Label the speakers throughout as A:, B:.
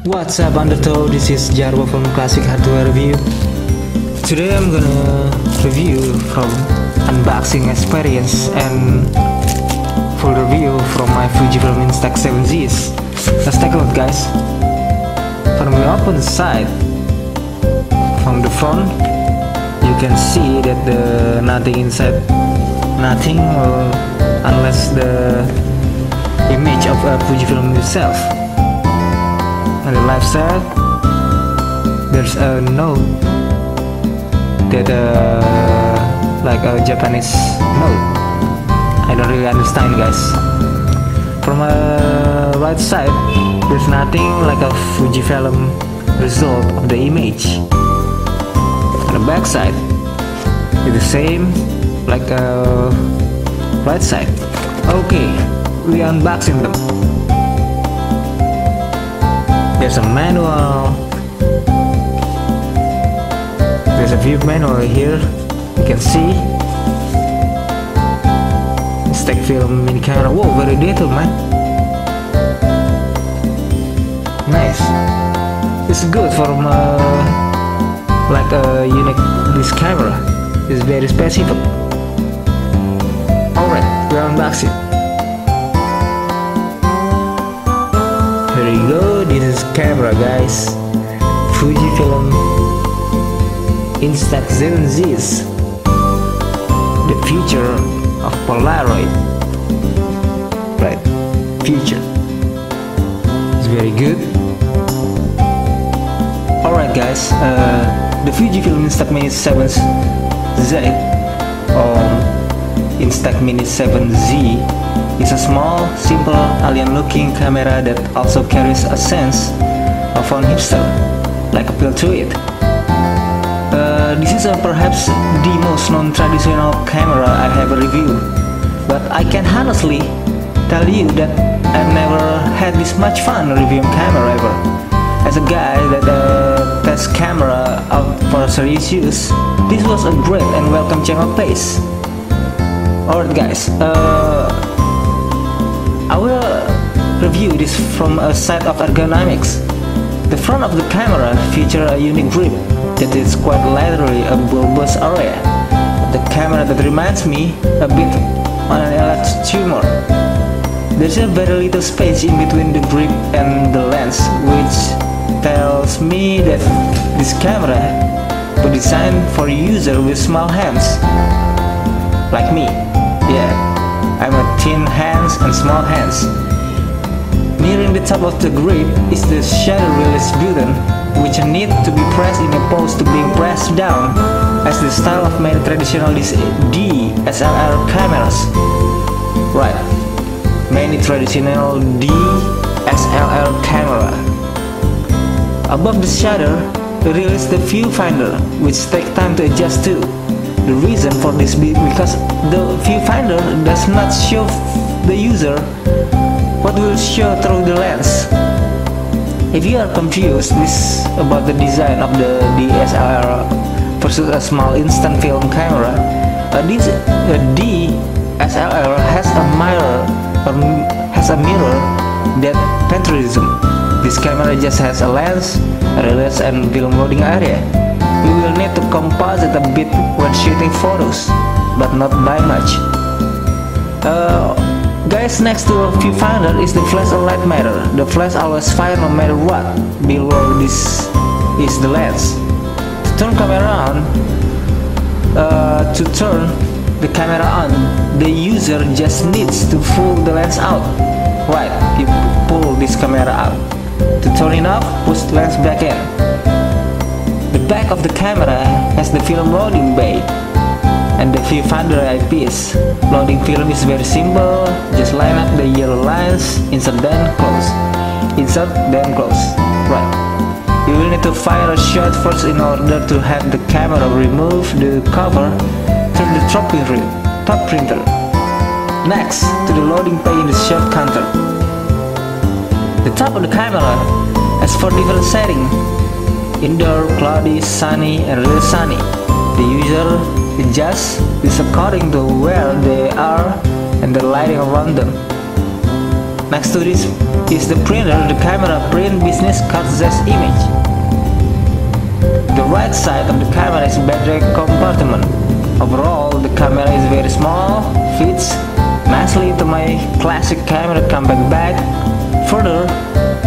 A: What's up Undertow, this is Jarwo from Classic Hardware Review. Today I'm gonna review from unboxing experience and full review from my Fujifilm Instax 7Zs. Let's take a look, guys. When we open the side from the front, you can see that the nothing inside, nothing unless the image of a Fujifilm itself. On the left side, there's a note that like a Japanese note. I don't really understand, guys. From the right side, there's nothing like a Fujifilm result of the image. On the back side, it's the same like a right side. Okay, we unboxing them. There's a manual. There's a view manual here. You can see Instax film mini camera. Whoa, very detailed, man. Nice. It's good for like a unique. This camera is very specific. Alright, we're unboxing. Here you go, this is camera, guys. Fujifilm Instant 7Zs, the future of polaroid. Right, future. It's very good. Alright, guys, the Fujifilm Instax Mini 7Z or Instax Mini 7Z is a small, simple, alien-looking camera that also carries a sense of fun hipster, like appeal to it. This is perhaps the most non-traditional camera I have reviewed, but I can honestly tell you that I've never had this much fun reviewing camera ever. As a guy that tests camera out for serious use, this was a great and welcome change of pace. Alright, guys, I will review this from a side of ergonomics. The front of the camera features a unique grip that is quite literally a bulbous area of the camera that reminds me a bit on an elastomer. There's a very little space in between the grip and the lens, which tells me that this camera was designed for a user with small hands, like me. Yeah. I'm a thin hands and small hands. Nearing the top of the grip is the shutter release button, which need to be pressed in opposed to being pressed down, as the style of many traditional DSLR cameras. Right, many traditional DSLR camera. Above the shutter, release the viewfinder, which takes time to adjust to. The reason for this is because the viewfinder does not show the user what will show through the lens. If you are confused about the design of the DSLR versus a small instant film camera, this DSLR has a mirror that pentrism. This camera just has a lens, a release, and film loading area. You will need to composite a bit when shooting photos, but not by much. Guys, next to a viewfinder is the flash and light meter. The flash always fire no matter what. Below this is the lens. To turn camera on, the camera on, the user just needs to pull the lens out. Right, you pull this camera out. To turn it off, push the lens back in. The back of the camera has the film loading bay and the viewfinder eyepiece. Loading film is very simple, just line up the yellow lines, insert then close. Insert then close. Right. You will need to fire a shot first in order to have the camera remove the cover through the top printer. Next, to the loading bay in the shot counter. The top of the camera has 4 different settings: indoor, cloudy, sunny, and real sunny. The user adjusts this according to where they are and the lighting around them. Next to this is the printer. The camera print business cards as image. The right side of the camera is battery compartment. Overall, the camera is very small, fits nicely into my classic camera compact bag. Further,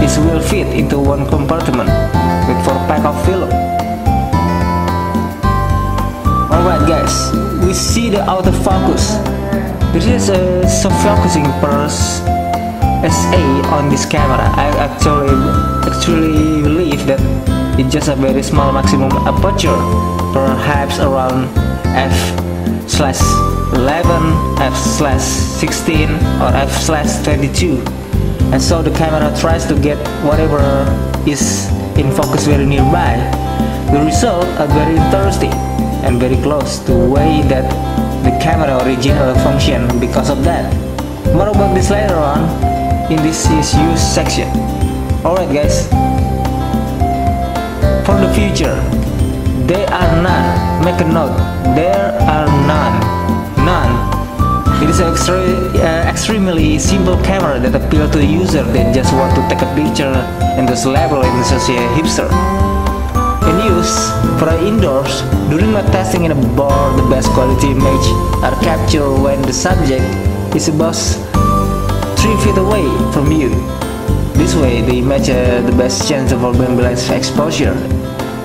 A: this will fit into one compartment with 4 pack of film. Alright guys, we see the autofocus. This is a soft focusing per SA on this camera. I actually believe that it's just a very small maximum aperture, perhaps around f/11, f/16 or f/22, and so the camera tries to get whatever is in focus very nearby. The results are very interesting and very close to the way that the camera originally functioned because of that. More about this later on in this is use section. Alright guys, for the future, there are none. Make a note, there are none. It is an extremely simple camera that appeals to a user that just want to take a picture and just label it as a hipster. In use for indoors, during my testing in a bar, the best quality image are captured when the subject is about 3 feet away from you. This way, the image has the best chance of balanced exposure.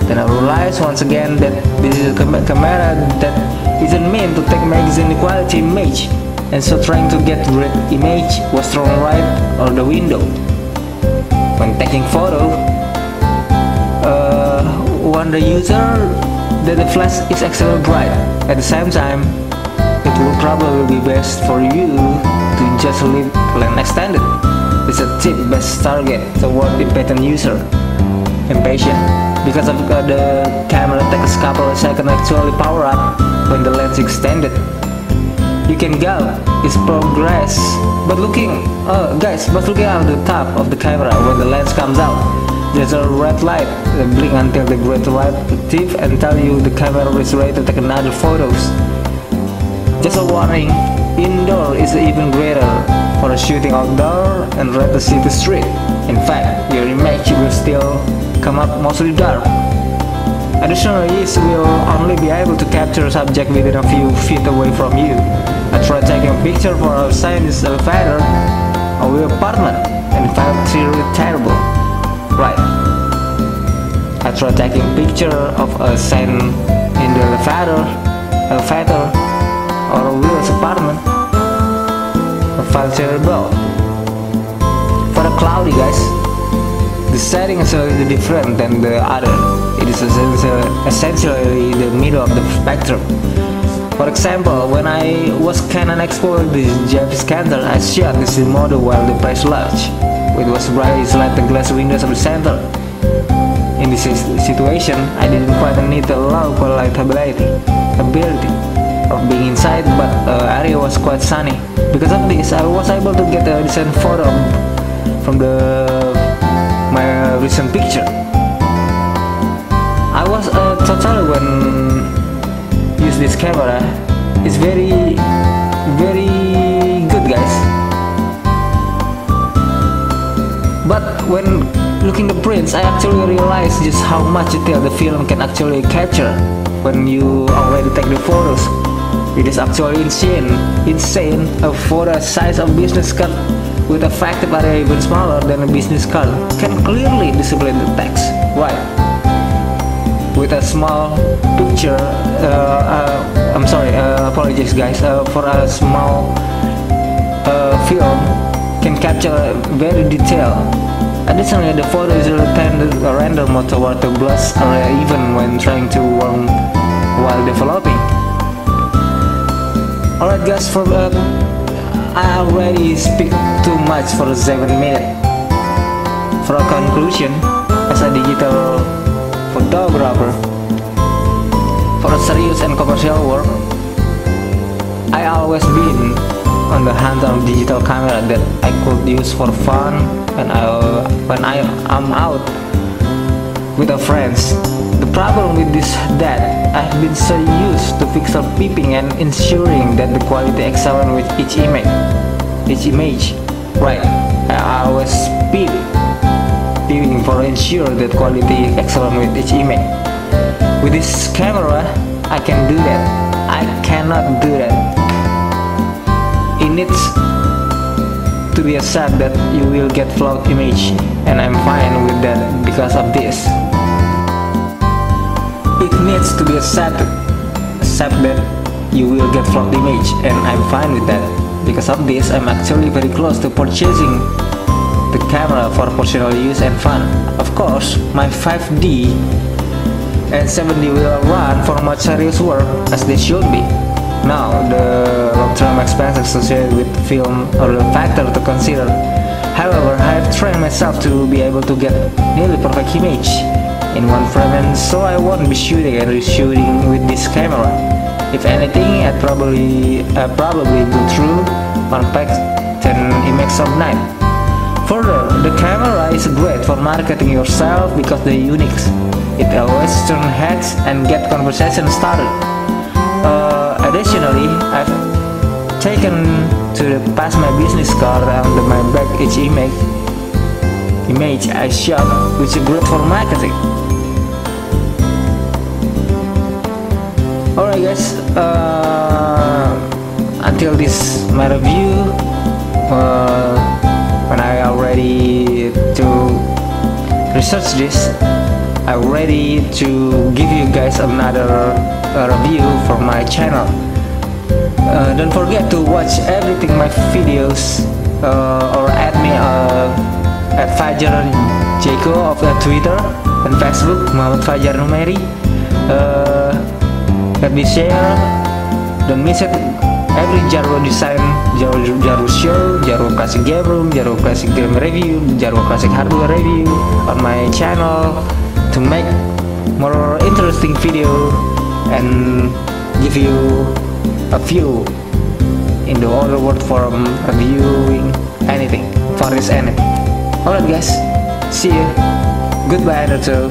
A: Then I realized once again that this is a camera that isn't meant to take magazine quality image, and so trying to get great image was thrown right out the window. When taking photo, warn the user that the flash is extremely bright. At the same time, it will probably be best for you to just leave lens extended. It's a tip best target toward impatient user. Impatient because of the camera takes a couple of seconds to actually power up when the lens is extended. You can go, it's progress, but looking at the top of the camera when the lens comes out, there's a red light blink until the great light tip and tell you the camera is ready to take another photos. Just a warning, indoor is even greater for shooting outdoor and ready to see the street. In fact, your image will still come up mostly dark. Additionally, you will only be able to capture a subject within a few feet away from you. I tried taking a picture for a science elevator or your apartment and found it really terrible. Right. I tried taking a picture of a sign in the elevator or a Will's apartment. I found terrible. For the cloudy guys, the setting is a little different than the other. It is essentially the middle of the spectrum. For example, when I was Canon Expo the Japanese Canton, I shot this model while the price large. It was bright like the glass windows of the center. In this situation, I didn't quite need to allow ability of being inside, but area was quite sunny. Because of this, I was able to get a decent photo from my recent picture. I was totally when use this camera. It's very good guys. But when looking the prints, I actually realized just how much detail the film can actually capture when you already take the photos. It is actually insane. A photo size of business card with a factive area even smaller than a business card can clearly display the text. Right. With a small picture, apologies guys, for a small film can capture very detail. Additionally, the photo is render more toward the blurred area even when trying to warm while developing. Alright guys, I already speak too much for 7 minutes. For a conclusion, as a digital photographer, for a serious and commercial work, I always been on the hunt of digital camera that I could use for fun when I am out with a friends. The problem with this that I've been so used to pixel peeping and ensuring that the quality excellent with each image. Right, I I always peeping for ensure that quality is excellent with each image. With this camera, I can do that. I cannot do that. It needs to be accepted that you will get flawed image, and I'm fine with that because of this. It needs to be accepted that you will get flawed image, and I'm fine with that. Because of this, I'm actually very close to purchasing the camera for personal use and fun. Of course, my 5D and 7D will run for much serious work as they should be. Now, the long-term expense associated with film are a factor to consider. However, I have trained myself to be able to get nearly perfect image in one frame, and so I won't be shooting and reshooting with this camera. If anything, I'd probably go through one pack 10 images of night. Further, the camera is great for marketing yourself because they're unique. It always turns heads and get conversation started. Additionally, I've taken to pass my business card under my back each image I shot, which is great for marketing. Alright guys, until this my review, when I are ready to research this, I'm ready to give you guys another review for my channel. Don't forget to watch everything my videos, or add me at Fajar Jeko of Twitter and Facebook, Muhammad Fajar Numeri. Let me share. Don't miss it. Every Jarwo design, Jarwo show, Jarwo classic game room, Jarwo classic game review, Jarwo classic hardware review on my channel to make more interesting video and give you a view in the whole world from reviewing anything, for this anything. Alright guys, see you. Goodbye, Undertow.